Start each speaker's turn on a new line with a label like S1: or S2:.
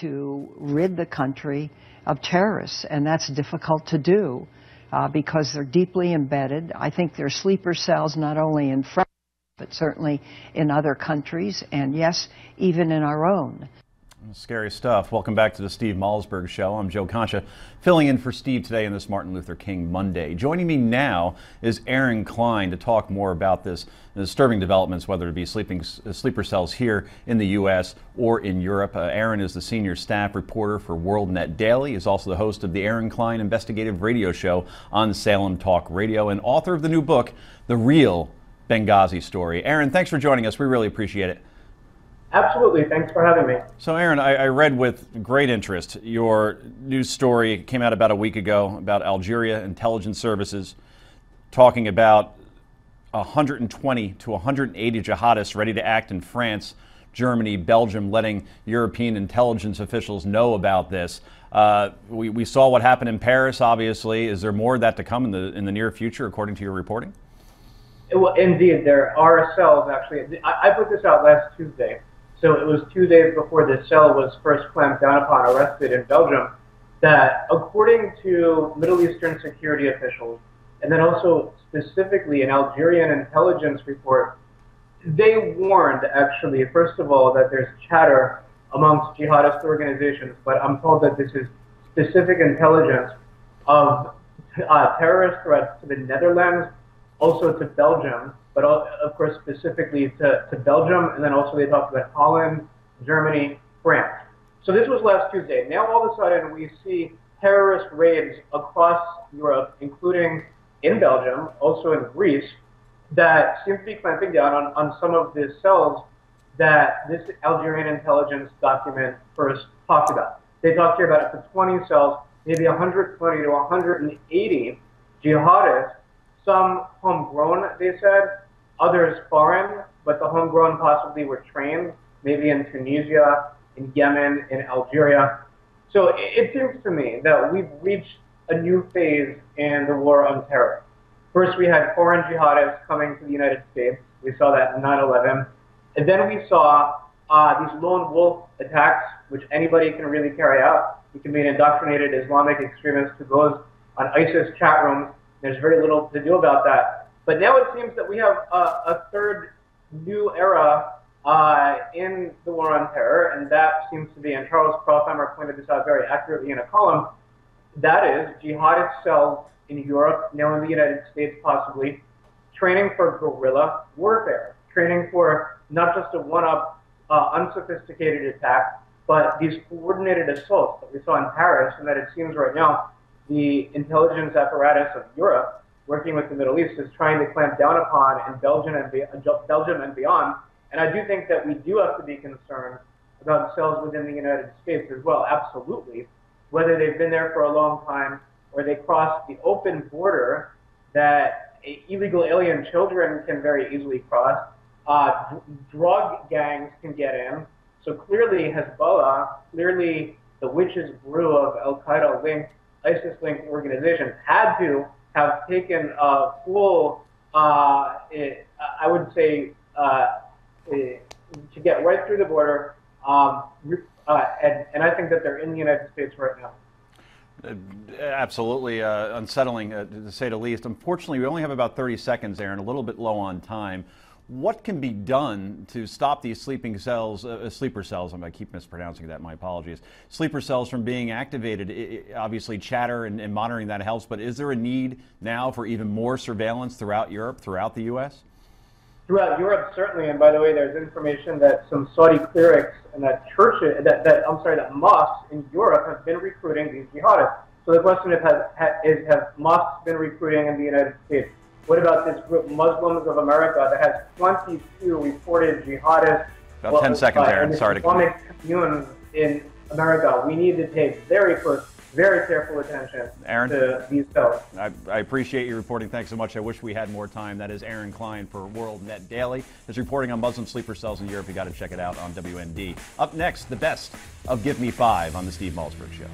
S1: to rid the country of terrorists, and that's difficult to do because they're deeply embedded. I think they're sleeper cells not only in France, but certainly in other countries, and yes, even in our own.
S2: Scary stuff. Welcome back to the Steve Malzberg Show. I'm Joe Concha, filling in for Steve today on this Martin Luther King Monday. Joining me now is Aaron Klein to talk more about this disturbing developments, whether it be sleeper cells here in the U.S. or in Europe. Aaron is the senior staff reporter for WorldNet Daily. He's also the host of the Aaron Klein Investigative Radio Show on Salem Talk Radio and author of the new book, The REAL Benghazi Story. Aaron, thanks for joining us. We really appreciate it.
S3: Absolutely. Thanks for having me.
S2: So, Aaron, I read with great interest your news story. It came out about a week ago about Algeria intelligence services talking about 120 to 180 jihadists ready to act in France, Germany, Belgium, letting European intelligence officials know about this. We saw what happened in Paris, obviously. Is there more of that to come in the near future, according to your reporting?
S3: Well, indeed, there are cells, actually. I put this out last Tuesday. So it was 2 days before this cell was first clamped down upon, arrested in Belgium, that according to Middle Eastern security officials, and then also specifically an Algerian intelligence report, they warned, actually, first of all, that there's chatter amongst jihadist organizations, but I'm told that this is specific intelligence of terrorist threats to the Netherlands, also to Belgium, but of course specifically to Belgium, and then also they talked about Holland, Germany, France. So this was last Tuesday. Now all of a sudden we see terrorist raids across Europe, including in Belgium, also in Greece, that seem to be clamping down on some of the cells that this Algerian intelligence document first talked about. They talked here about up to 20 cells, maybe 120 to 180 jihadists, some homegrown, they said, others foreign, but the homegrown possibly were trained, maybe in Tunisia, in Yemen, in Algeria. So it seems to me that we've reached a new phase in the war on terror. First, we had foreign jihadists coming to the United States. We saw that in 9/11. And then we saw these lone wolf attacks, which anybody can really carry out. You can be an indoctrinated Islamic extremist who goes on ISIS chat rooms. There's very little to do about that. But now it seems that we have a third new era in the war on terror, and that seems to be, and Charles Kraufheimer pointed this out very accurately in a column, that is jihadist cells in Europe, now in the United States possibly, training for guerrilla warfare, training for not just a one-up unsophisticated attack, but these coordinated assaults that we saw in Paris, and that it seems right now the intelligence apparatus of Europe, working with the Middle East, is trying to clamp down upon in Belgium and beyond. And I do think that we do have to be concerned about cells within the United States as well, absolutely, whether they've been there for a long time or they cross the open border that illegal alien children can very easily cross. Drug gangs can get in. So clearly Hezbollah, clearly the witches brew of Al-Qaeda-linked, ISIS-linked organizations had to have taken a full, I would say, to get right through the border, and I think that they're in the United States right now.
S2: Absolutely unsettling, to say the least. Unfortunately, we only have about 30 seconds there and a little bit low on time. What can be done to stop these sleeping cells, sleeper cells, I keep mispronouncing that, my apologies, sleeper cells from being activated? Obviously chatter and monitoring that helps, but is there a need now for even more surveillance throughout Europe, throughout the U.S.?
S3: Throughout Europe, certainly, and by the way, there's information that some Saudi clerics and that churches, that mosques in Europe have been recruiting these jihadists. So the question is, have mosques been recruiting in the United States? What about this group, Muslims of America, that has 22 reported jihadists?
S2: About 10 seconds, Aaron. Sorry to
S3: Islamic communes in America. We need to take very close, very careful attention to these cells.
S2: I appreciate your reporting. Thanks so much. I wish we had more time. That is Aaron Klein for WorldNet Daily. His reporting on Muslim sleeper cells in Europe. You got to check it out on WND. Up next, the best of Give Me Five on the Steve Malzberg Show.